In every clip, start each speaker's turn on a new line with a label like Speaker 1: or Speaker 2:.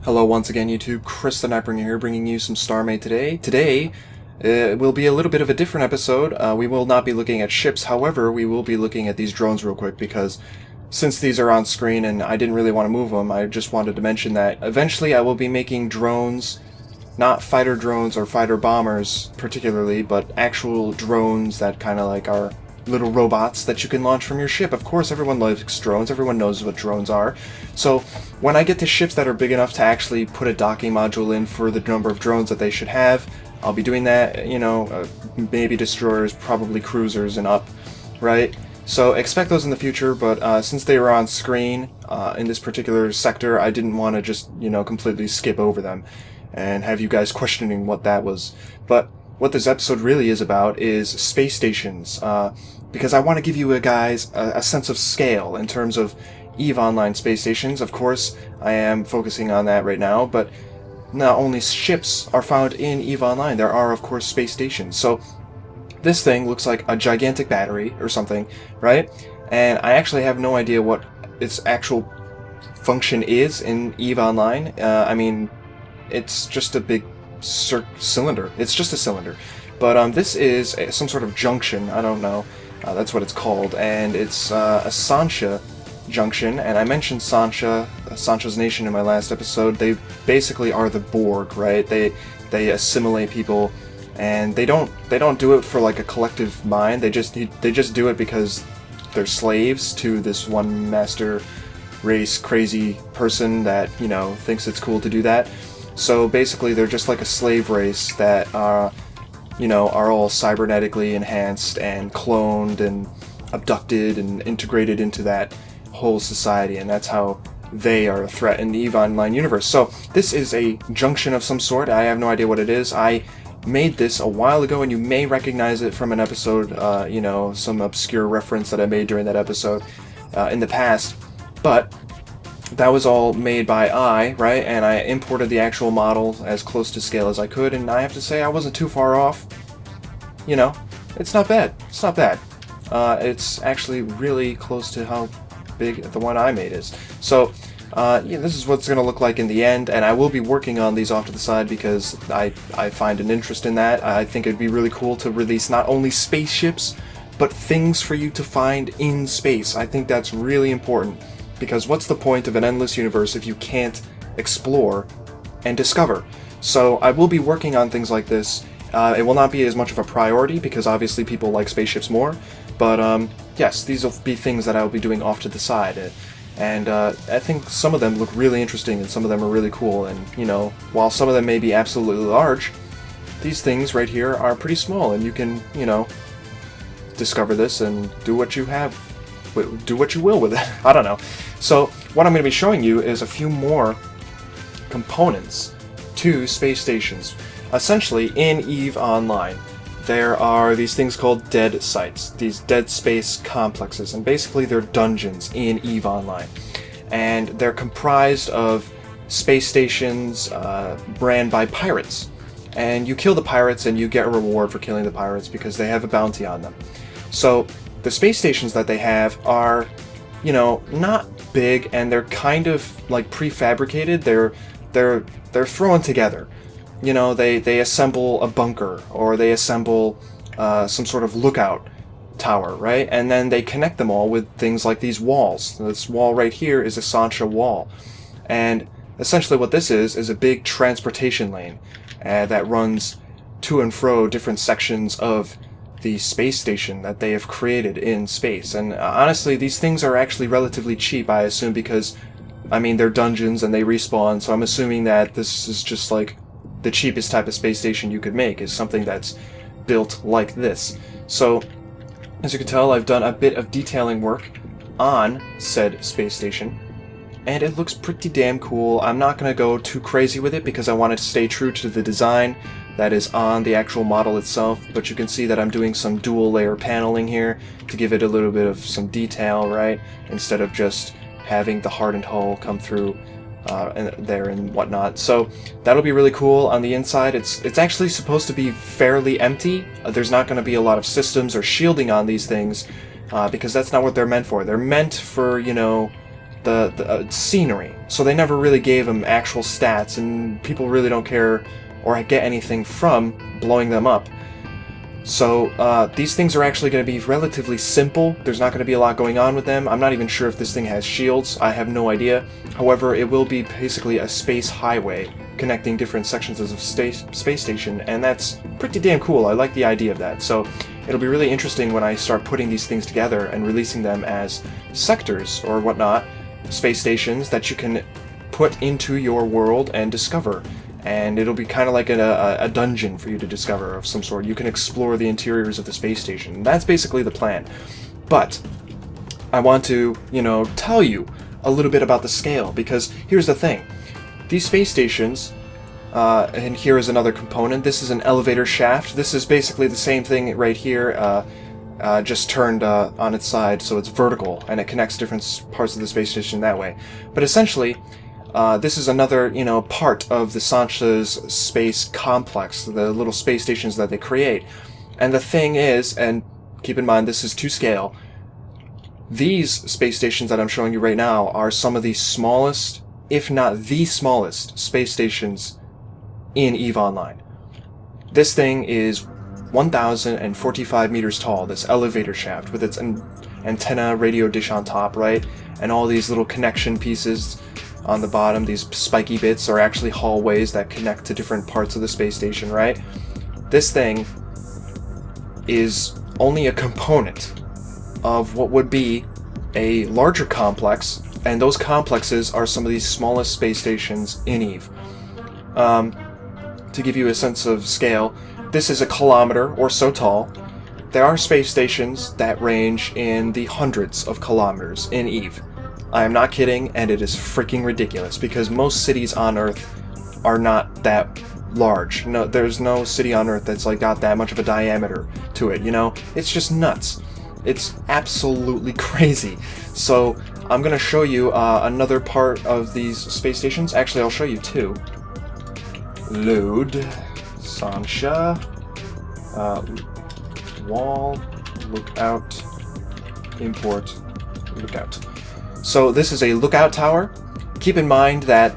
Speaker 1: Hello once again, YouTube. Chris the Nightbringer here, bringing you some StarMade today. Today will be a little bit of a different episode. We will not be looking at ships, however, we will be looking at these drones real quick, because since these are on screen and I didn't really want to move them, I just wanted to mention that eventually I will be making drones, not fighter drones or fighter bombers particularly, but actual drones that kind of like are little robots that you can launch from your ship. Of course, everyone likes drones. Everyone knows what drones are. So when I get to ships that are big enough to actually put a docking module in for the number of drones that they should have, I'll be doing that, you know, maybe destroyers, probably cruisers and up, right? So expect those in the future, but since they were on screen in this particular sector, I didn't want to just, you know, completely skip over them and have you guys questioning what that was. But what this episode really is about is space stations, because I want to give you guys a sense of scale in terms of EVE Online space stations. Of course, I am focusing on that right now, but not only ships are found in EVE Online, there are, of course, space stations. So this thing looks like a gigantic battery or something, right? And I actually have no idea what its actual function is in EVE Online. I mean, it's just a big cylinder. It's just a cylinder. But this is some sort of junction. I don't know. That's what it's called. And it's a Sanshas junction. And I mentioned Sanshas Nation in my last episode. They basically are the Borg, right? They assimilate people, and they don't do it for like a collective mind. They just do it because they're slaves to this one master race crazy person that, you know, thinks it's cool to do that. So basically they're just like a slave race that you know, are all cybernetically enhanced and cloned and abducted and integrated into that whole society, and that's how they are a threat in the EVE Online universe. So this is a junction of some sort. I have no idea what it is. I made this a while ago, and you may recognize it from an episode, you know, some obscure reference that I made during that episode in the past. But that was all made by right? And I imported the actual model as close to scale as I could, and I have to say I wasn't too far off. You know, it's not bad. It's not bad. It's actually really close to how big the one I made is. So, yeah, this is what it's going to look like in the end, and I will be working on these off to the side because I find an interest in that. I think it'd be really cool to release not only spaceships, but things for you to find in space. I think that's really important. Because what's the point of an endless universe if you can't explore and discover? So I will be working on things like this. It will not be as much of a priority because obviously people like spaceships more. But yes, these will be things that I will be doing off to the side. And I think some of them look really interesting and some of them are really cool. And, you know, while some of them may be absolutely large, these things right here are pretty small. And you can, you know, discover this and do what you have. Do what you will with it. I don't know. So what I'm going to be showing you is a few more components to space stations. Essentially, in EVE Online, there are these things called dead sites, these dead space complexes, and basically they're dungeons in EVE Online. And they're comprised of space stations ran by pirates. And you kill the pirates and you get a reward for killing the pirates because they have a bounty on them. So the space stations that they have are, you know, not big, and they're kind of like prefabricated. They're thrown together. You know, they assemble a bunker, or they assemble some sort of lookout tower, right? And then they connect them all with things like these walls. This wall right here is a Sanshas wall, and essentially what this is a big transportation lane that runs to and fro different sections of the space station that they have created in space. And honestly, these things are actually relatively cheap, I assume, because, I mean, they're dungeons and they respawn, so I'm assuming that this is just like the cheapest type of space station you could make, is something that's built like this. So, as you can tell, I've done a bit of detailing work on said space station, and it looks pretty damn cool. I'm not going to go too crazy with it because I want to stay true to the design that is on the actual model itself, but you can see that I'm doing some dual layer paneling here to give it a little bit of some detail, right? Instead of just having the hardened hull come through there and whatnot. So that'll be really cool. On the inside, it's actually supposed to be fairly empty. There's not going to be a lot of systems or shielding on these things because that's not what they're meant for. They're meant for, you know, the scenery. So they never really gave them actual stats, and people really don't care or get anything from blowing them up. So these things are actually going to be relatively simple. There's not going to be a lot going on with them. I'm not even sure if this thing has shields. I have no idea. However, it will be basically a space highway connecting different sections of space station, and that's pretty damn cool. I like the idea of that. So it'll be really interesting when I start putting these things together and releasing them as sectors or whatnot, space stations that you can put into your world and discover. And it'll be kind of like a dungeon for you to discover of some sort. You can explore the interiors of the space station. That's basically the plan. But I want to, tell you a little bit about the scale, because here's the thing. These space stations, and here is another component. This is an elevator shaft. This is basically the same thing right here, just turned on its side, so it's vertical, and it connects different parts of the space station that way. But essentially, this is another, part of the Sanshas space complex, the little space stations that they create. And the thing is, and keep in mind this is to scale, these space stations that I'm showing you right now are some of the smallest, if not the smallest, space stations in EVE Online. This thing is 1,045 meters tall, this elevator shaft with its antenna radio dish on top, right? And all these little connection pieces on the bottom. These spiky bits are actually hallways that connect to different parts of the space station, right? This thing is only a component of what would be a larger complex, and those complexes are some of these smallest space stations in EVE. To give you a sense of scale, this is a kilometer or so tall. There are space stations that range in the hundreds of kilometers in EVE. I am not kidding, and it is freaking ridiculous, because most cities on Earth are not that large. No, there's no city on Earth that's got that much of a diameter to it, It's just nuts. It's absolutely crazy. So I'm going to show you another part of these space stations. Actually, I'll show you two. Load, Sansha, wall, lookout, import, lookout. So this is a lookout tower. Keep in mind that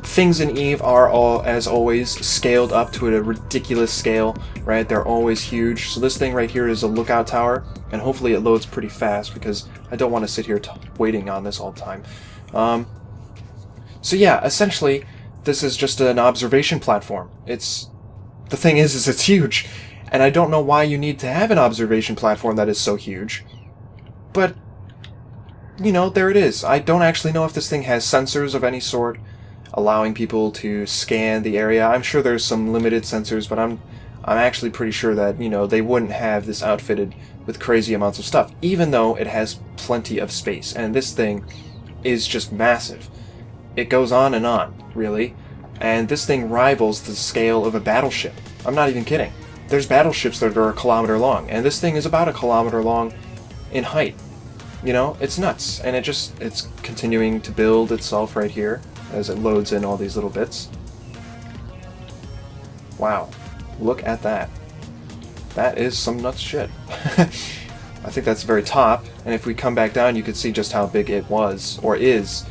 Speaker 1: things in EVE are all, as always, scaled up to a ridiculous scale, right? They're always huge. So this thing right here is a lookout tower, and hopefully it loads pretty fast, because I don't want to sit here waiting on this all the time. So yeah, essentially, this is just an observation platform. The thing is it's huge, and I don't know why you need to have an observation platform that is so huge, but there it is. I don't actually know if this thing has sensors of any sort, allowing people to scan the area. I'm sure there's some limited sensors, but I'm actually pretty sure that, they wouldn't have this outfitted with crazy amounts of stuff, even though it has plenty of space. And this thing is just massive. It goes on, really. And this thing rivals the scale of a battleship. I'm not even kidding. There's battleships that are a kilometer long, and this thing is about a kilometer long in height. It's nuts, and it's continuing to build itself right here as it loads in all these little bits. Wow, look at that. That is some nuts shit. I think that's the very top, and if we come back down, you can see just how big it was, or is.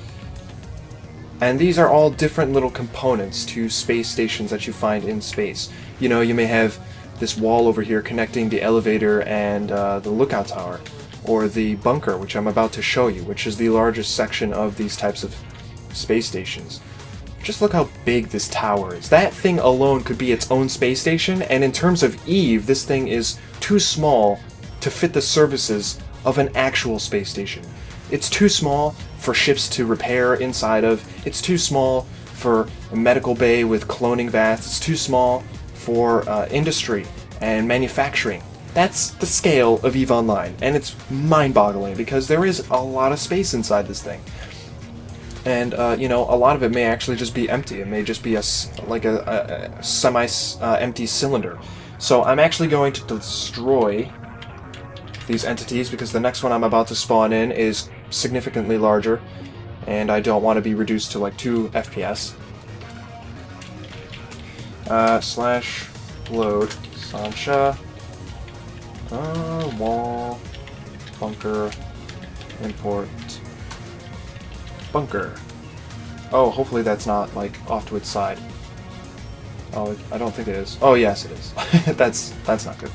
Speaker 1: And these are all different little components to space stations that you find in space. You may have this wall over here connecting the elevator and the lookout tower, or the bunker, which I'm about to show you, which is the largest section of these types of space stations. Just look how big this tower is. That thing alone could be its own space station, and in terms of EVE, this thing is too small to fit the services of an actual space station. It's too small for ships to repair inside of. It's too small for a medical bay with cloning vats. It's too small for industry and manufacturing. That's the scale of EVE Online, and it's mind-boggling because there is a lot of space inside this thing. And, a lot of it may actually just be empty. It may just be a semi-empty cylinder. So I'm actually going to destroy these entities because the next one I'm about to spawn in is significantly larger, and I don't want to be reduced to 2 FPS. /load Sansha wall bunker import bunker. Oh, hopefully that's not, like, off to its side. Oh, I don't think it is. Oh, yes, it is. That's not good.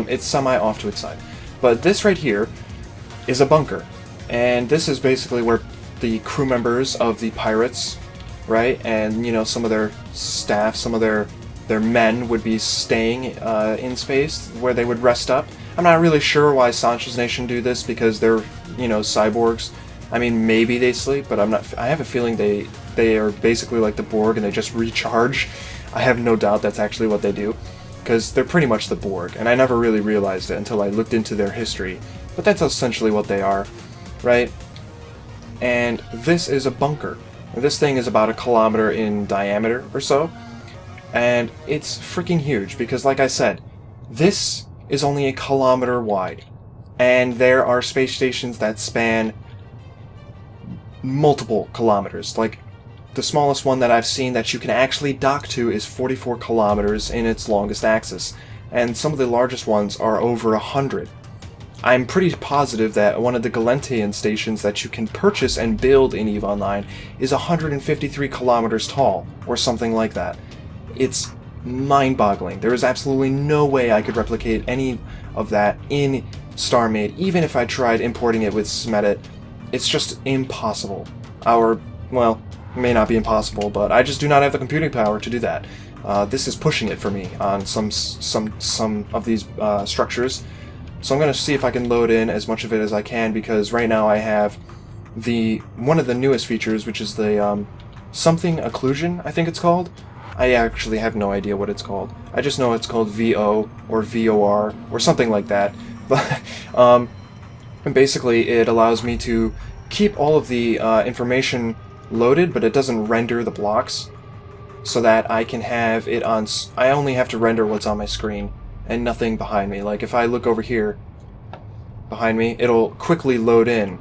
Speaker 1: It's semi off to its side. But this right here is a bunker. And this is basically where the crew members of the pirates, right, and, you know, some of their staff, some of their men would be staying in space, where they would rest up. I'm not really sure why Sanshas Nation do this, because they're, you know, cyborgs. I mean, maybe they sleep, but I have a feeling they are basically like the Borg, and they just recharge. I have no doubt that's actually what they do, because they're pretty much the Borg, and I never really realized it until I looked into their history. But that's essentially what they are, right? And this is a bunker. This thing is about 1 kilometer in diameter or so, and it's freaking huge, because like I said, this is only 1 kilometer wide, and there are space stations that span multiple kilometers. Like, the smallest one that I've seen that you can actually dock to is 44 kilometers in its longest axis, and some of the largest ones are over 100. I'm pretty positive that one of the Galentian stations that you can purchase and build in EVE Online is 153 kilometers tall, or something like that. It's mind-boggling. There is absolutely no way I could replicate any of that in StarMade, even if I tried importing it with Smedit. It's just impossible. Well, it may not be impossible, but I just do not have the computing power to do that. This is pushing it for me on some of these structures. So I'm going to see if I can load in as much of it as I can, because right now I have one of the newest features, which is the something occlusion, I think it's called. I actually have no idea what it's called. I just know it's called VO or VOR or something like that. But and basically it allows me to keep all of the information loaded, but it doesn't render the blocks, so that I can have it on. I only have to render what's on my screen and nothing behind me. Like if I look over here behind me, it'll quickly load in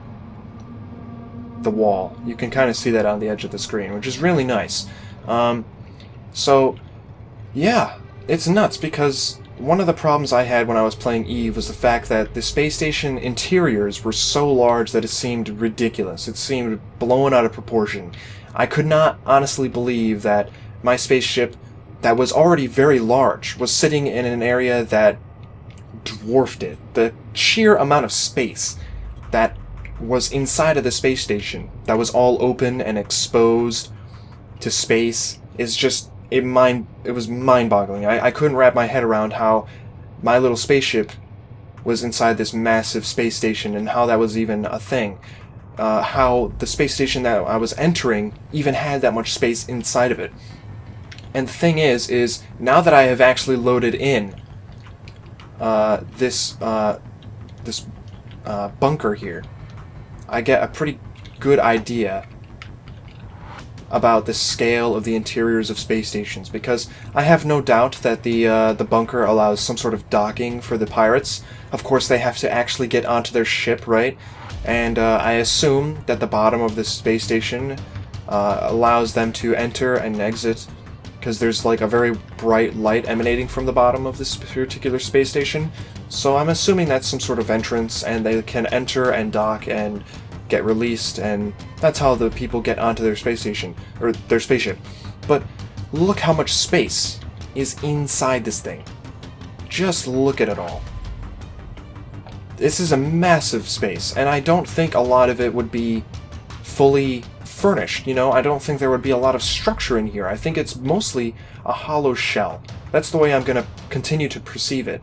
Speaker 1: the wall. You can kind of see that on the edge of the screen, which is really nice. So yeah, it's nuts, because one of the problems I had when I was playing EVE was the fact that the space station interiors were so large that it seemed ridiculous. It seemed blown out of proportion. I could not honestly believe that my spaceship, that was already very large, was sitting in an area that dwarfed it. The sheer amount of space that was inside of the space station, that was all open and exposed to space, is just it was mind-boggling. I couldn't wrap my head around how my little spaceship was inside this massive space station, and how that was even a thing. How the space station that I was entering even had that much space inside of it. And the thing is now that I have actually loaded in this bunker here, I get a pretty good idea about the scale of the interiors of space stations, because I have no doubt that the bunker allows some sort of docking for the pirates. Of course, they have to actually get onto their ship, right? And I assume that the bottom of this space station allows them to enter and exit, because there's like a very bright light emanating from the bottom of this particular space station. So I'm assuming that's some sort of entrance, and they can enter and dock and get released, and that's how the people get onto their space station, or their spaceship. But look how much space is inside this thing. Just look at it all. This is a massive space, and I don't think a lot of it would be fully furnished, you know? I don't think there would be a lot of structure in here. I think it's mostly a hollow shell. That's the way I'm going to continue to perceive it.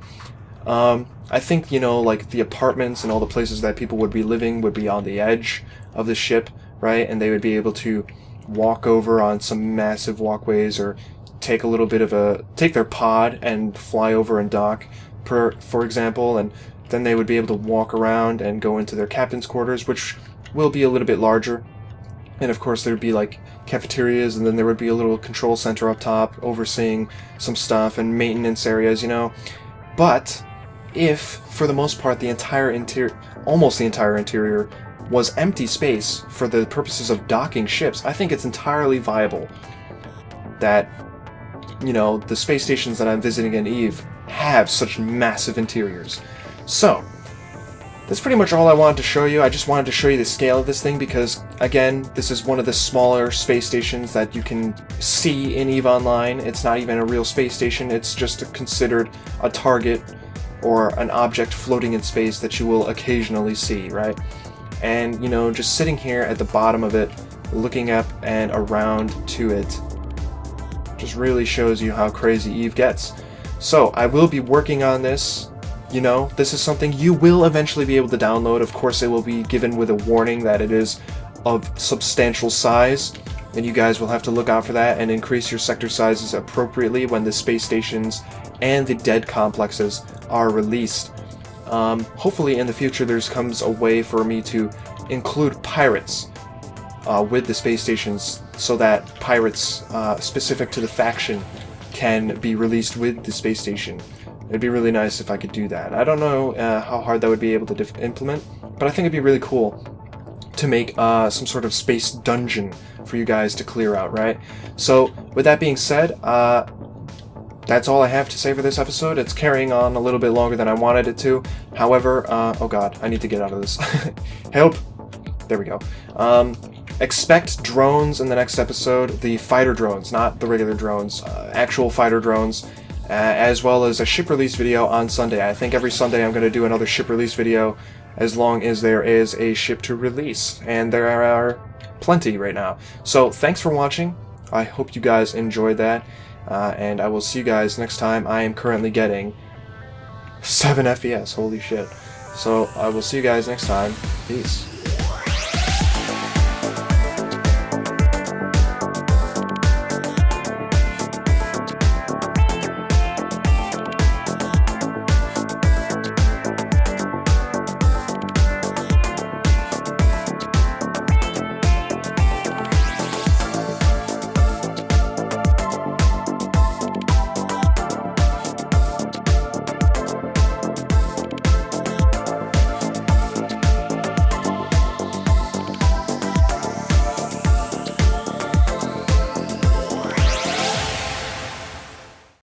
Speaker 1: I think, you know, like the apartments and all the places that people would be living would be on the edge of the ship, right? And they would be able to walk over on some massive walkways, or take their pod and fly over and dock, for example, and then they would be able to walk around and go into their captain's quarters, which will be a little bit larger. And of course there would be like cafeterias, and then there would be a little control center up top overseeing some stuff, and maintenance areas, you know. But if, for the most part, almost the entire interior was empty space for the purposes of docking ships, I think it's entirely viable that, you know, the space stations that I'm visiting in EVE have such massive interiors. So, that's pretty much all I wanted to show you. I just wanted to show you the scale of this thing because, again, this is one of the smaller space stations that you can see in EVE Online. It's not even a real space station, it's just considered a target or an object floating in space that you will occasionally see, right? And, you know, just sitting here at the bottom of it, looking up and around to it, just really shows you how crazy EVE gets. So, I will be working on this. You know, this is something you will eventually be able to download. Of course, it will be given with a warning that it is of substantial size, and you guys will have to look out for that and increase your sector sizes appropriately when the space stations and the dead complexes are released. Hopefully in the future there comes a way for me to include pirates with the space stations, so that pirates specific to the faction can be released with the space station. It'd be really nice if I could do that. I don't know how hard that would be able to implement, but I think it'd be really cool to make some sort of space dungeon for you guys to clear out, right? So, with that being said, that's all I have to say for this episode. It's carrying on a little bit longer than I wanted it to. However, oh god, I need to get out of this. Help! There we go. Expect drones in the next episode. The fighter drones, not the regular drones. Actual fighter drones. As well as a ship release video on Sunday. I think every Sunday I'm going to do another ship release video as long as there is a ship to release. And there are plenty right now. So thanks for watching. I hope you guys enjoyed that. And I will see you guys next time. I am currently getting 7 FPS. Holy shit. So I will see you guys next time. Peace.